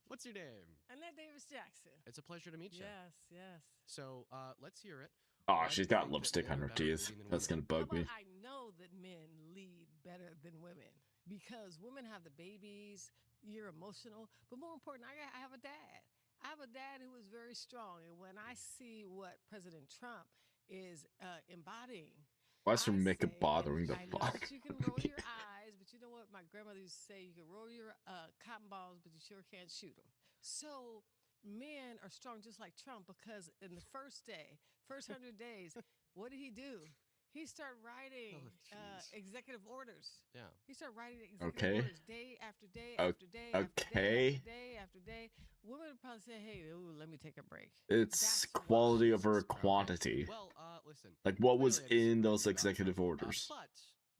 What's your name? Annette Davis Jackson. It's a pleasure to meet you. Yes, yes. So let's hear it. Oh, Why do she's you got think that lipstick men on are her better at teeth. leading than That's women? gonna How bug me. about I know that men lead better than women because women have the babies, you're emotional, but more important, I have a dad. I have a dad who is very strong, and when I see what President Trump is embodying, Why is her I makeup say, bothering the I know fuck? that you can roll your eyes, but you know what my grandmother used to say, you can roll your cotton balls, but you sure can't shoot them. So men are strong just like Trump because in the first 100 days, what did he do? He started writing executive orders. Yeah. He started writing executive Okay. orders day after day O- after day after day okay. after day after day. Women would probably say, hey, ooh, let me take a break. It's That's quality why. over Okay. quantity. Well, listen. Like, what was Clearly I disagree in with those you about executive Trump, orders? but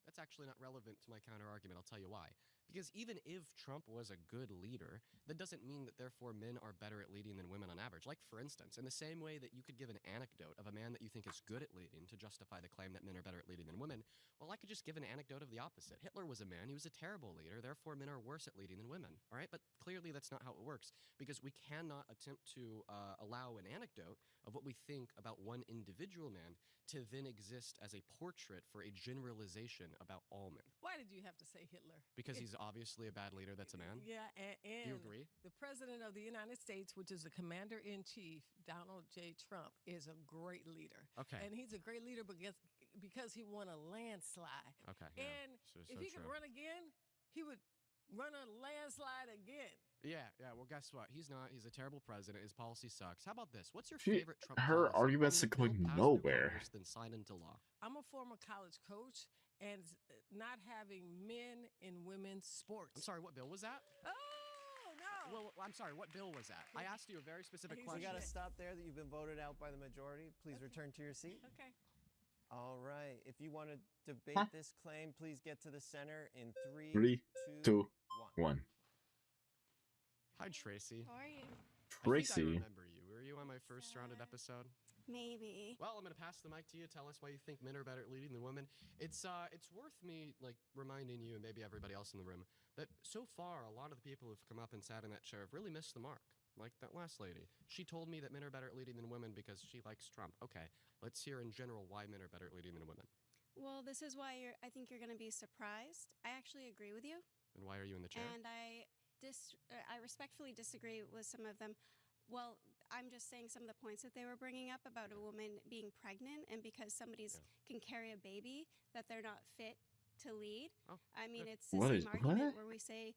that's actually not relevant to my counter argument. I'll tell you why. Because even if Trump was a good leader, that doesn't mean that therefore men are better at leading than women on average. Like, for instance, in the same way that you could give an anecdote of a man that you think is good at leading to justify the claim that men are better at leading than women, well, I could just give an anecdote of the opposite. Hitler was a man, he was a terrible leader, therefore men are worse at leading than women. All right? But clearly that's not how it works, because we cannot attempt to allow an anecdote of what we think about one individual man to then exist as a portrait for a generalization about all men. Why did you have to say Hitler? Because he's obviously a bad leader that's a man? Yeah, and Do you agree? the president of the United States, which is the commander-in-chief, Donald J. Trump, is a great leader. Okay. And he's a great leader because he won a landslide. Okay. Yeah. And if he could run again, he would run a landslide again. Yeah. Well, guess what? He's not. He's a terrible president. His policy sucks. How about this? What's your She- favorite Trump her policy? arguments I mean, are a bill going passed nowhere. through Congress, then signed into law. I'm a former college coach, and not having men in women's sports. I'm sorry. What bill was that? Oh, no. Well, I'm sorry. What bill was that? I asked you a very specific He's We question. got to stop there that you've been voted out by the majority. Please return to your seat. Okay. All right. If you want to debate this claim, please get to the center in 3, 3, 2, 1. Hi, Tracy. How are you? I Tracy. remember you. Were you on my first rounded episode? Maybe. Well, I'm going to pass the mic to you. Tell us why you think men are better at leading than women. It's worth me reminding you and maybe everybody else in the room that so far a lot of the people who've come up and sat in that chair have really missed the mark. Like that last lady. She told me that men are better at leading than women because she likes Trump. Okay, let's hear in general why men are better at leading than women. Well, this is why I think you're going to be surprised. I actually agree with you. And why are you in the chair? And I respectfully disagree with some of them. Well, I'm just saying some of the points that they were bringing up about a woman being pregnant and because somebody's can carry a baby that they're not fit to lead. Oh, I mean, it's the What same is- argument what? where we say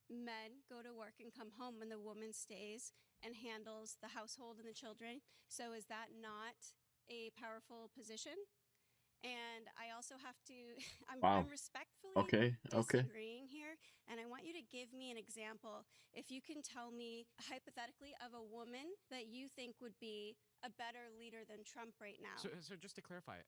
men go to work and come home and the woman stays and handles the household and the children. So is that not a powerful position? And I also have to, Wow. I'm respectfully Okay. disagreeing here, and I want you to give me an example. If you can tell me hypothetically of a woman that you think would be a better leader than Trump right now. So just to clarify,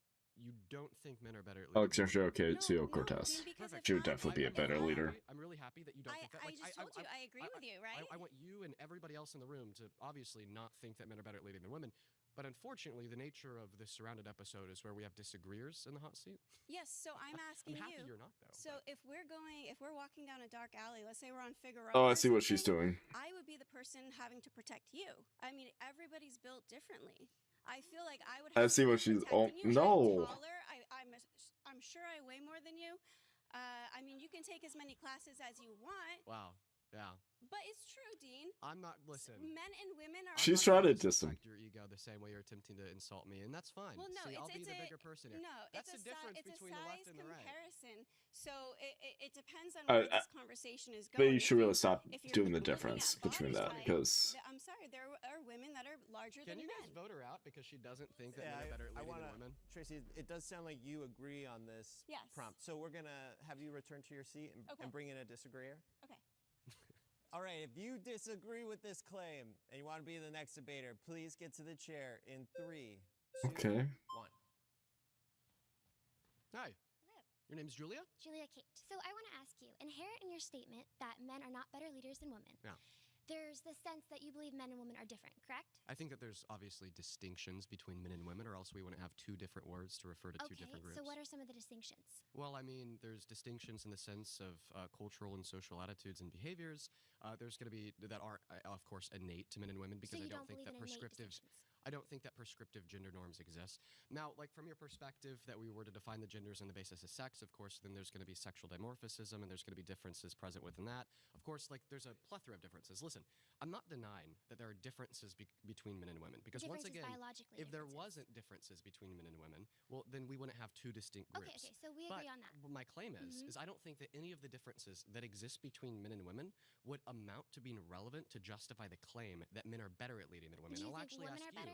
you don't think men are better at leading. Alexandria No, Ocasio-Cortez. Dean, because Perfect. if She would I'm definitely be a thinking better that- leader. I'm really happy that you don't think that. I just told you, I agree with you, right? I want you and everybody else in the room to obviously not think that men are better at leading than women. But unfortunately, the nature of this Surrounded episode is where we have disagreeers in the hot seat. Yes, so I'm asking I'm happy you. you're not, though. So if we're walking down a dark alley, let's say we're on Figueroa. Oh, I or see what she's something, doing. I would be the person having to protect you. I mean, everybody's built differently. I feel like I would. I Have see to what be she's. Oh protecting you. no! I'm taller. I'm sure I weigh more than you. I mean, you can take as many classes as you want. Wow. Yeah. But it's true, Dean. I'm not. Listen. Men and women are. She's I'm not trying to gonna diss him. disrespect your ego the same way you're attempting to insult me, and that's fine. Well, no, See, I'll it's be the a bigger person here. no. That's it's the a difference it's between a the size left and the right. comparison. So it depends on where this conversation is going. But you should really stop if you're doing the looking difference at between body that type, because I'm sorry, there are women that are larger Can than you men. guys vote her out because she doesn't think that Yeah, men are better at I leading wanna, than women? Tracy, it does sound like you agree on this Yes. prompt. So we're gonna have you return to your seat Okay. and bring in a disagreeer. Okay. All right, if you disagree with this claim and you want to be the next debater, please get to the chair in 3, 2, Okay. 1. Hi. Hello. Your name's Julia? Julia Kate. So I want to ask you, inherent in your statement that men are not better leaders than women, Yeah. there's the sense that you believe men and women are different, correct? I think that there's obviously distinctions between men and women, or else we wouldn't have two different words to refer to two different groups. So what are some of the distinctions? Well, I mean, there's distinctions in the sense of cultural and social attitudes and behaviors. There's going to be that are, of course, innate to men and women because So you I don't think believe that in innate prescriptive. distinctions? I don't think that prescriptive gender norms exist. Now, like from your perspective, that we were to define the genders on the basis of sex, of course, then there's going to be sexual dimorphism, and there's going to be differences present within that. Of course, like there's a plethora of differences. Listen, I'm not denying that there are differences between men and women because once Differences again, biologically. if there differences. wasn't differences between men and women, well, then we wouldn't have two distinct groups. Okay, so we But agree on that. what my claim is I don't think that any of the differences that exist between men and women would amount to being relevant to justify the claim that men are better at leading than women. Do you I'll think actually women ask are better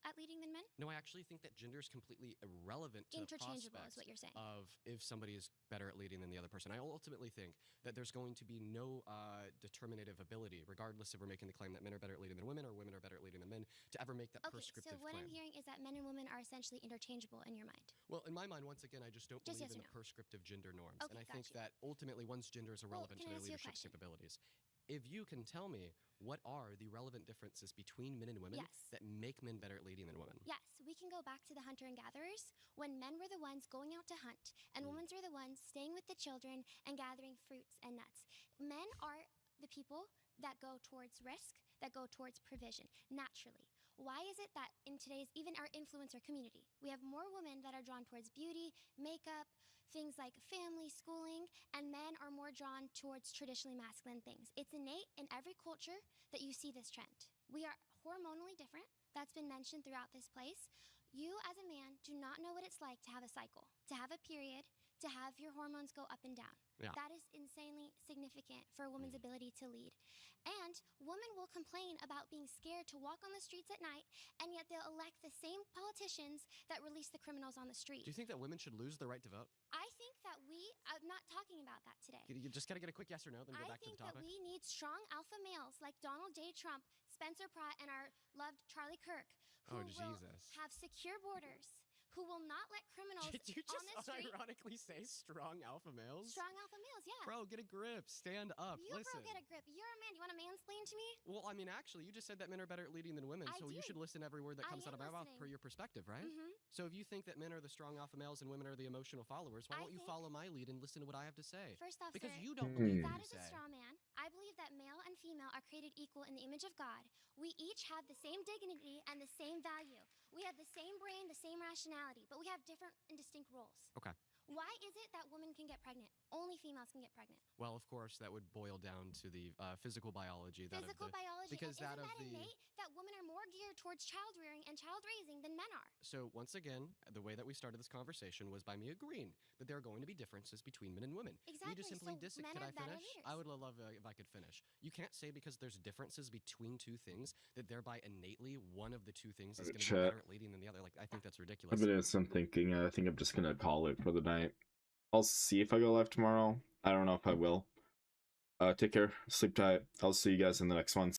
at leading than men? No, I actually think that gender is completely irrelevant to the Interchangeable prospects is what you're saying. of if somebody is better at leading than the other person. I ultimately think that there's going to be no determinative ability, regardless if we're making the claim that men are better at leading than women or women are better at leading than men, to ever make that Okay, prescriptive so what claim. I'm hearing is that men and women are essentially interchangeable in your mind. Well, in my mind, once again, I just don't Just believe yes in or the no? prescriptive gender norms. Okay, And I got think you. that ultimately one's gender is irrelevant can to I their ask you a leadership question? capabilities. If you can tell me what are the relevant differences between men and women Yes. that make men better at leading than women? Yes, we can go back to the hunter and gatherers when men were the ones going out to hunt and women were the ones staying with the children and gathering fruits and nuts. Men are the people that go towards risk, that go towards provision, naturally. Why is it that in today's, even our influencer community, we have more women that are drawn towards beauty, makeup, things like family, schooling, and men are more drawn towards traditionally masculine things? It's innate in every culture that you see this trend. We are hormonally different. That's been mentioned throughout this place. You, as a man, do not know what it's like to have a cycle, to have a period, to have your hormones go up and down. Yeah. That is insanely significant for a woman's ability to lead. And women will complain about being scared to walk on the streets at night, and yet they'll elect the same politicians that release the criminals on the street. Do you think that women should lose the right to vote? I think that I'm not talking about that today. You just gotta get a quick yes or no, then go I back to think the that topic. we need strong alpha males like Donald J. Trump, Spencer Pratt, and our loved Charlie Kirk, who Oh, will Jesus. have secure borders, who will not let criminals Did you on just the street. unironically say strong alpha males? Strong alpha males, yeah. Bro, get a grip. Stand up. You, Listen. bro, get a grip. You're a man. You want to mansplain to me? Well, I mean, actually, you just said that men are better at leading than women, I so you do. should listen to every word that I comes out am of my mouth per listening. your perspective, right? Mhm. So if you think that men are the strong alpha males and women are the emotional followers, why I won't you think- follow my lead and listen to what I have to say? First off, Because sir, you don't believe what that you is a say. straw man. I believe that male and female are created equal in the image of God. We each have the same dignity and the same value. We have the same brain, the same rationality, but we have different and distinct roles. Okay. Why is it that women can get pregnant? Only females can get pregnant. Well, of course, that would boil down to the physical biology. Physical biology. Because and that isn't of that the. innate that women are more geared towards child rearing and child raising than men are? So once again, the way that we started this conversation was by me agreeing that there are going to be differences between men and women. Exactly. You just simply So men Could are I better finish? leaders. I would love if I could finish. You can't say because there's differences between two things that thereby innately one of the two things is going to be Chat. better at leading than the other. Like I think that's ridiculous. I've been doing some thinking. I think I'm just gonna call it for the night. I'll see if I go live tomorrow. I don't know if I will. Take care. Sleep tight. I'll see you guys in the next one.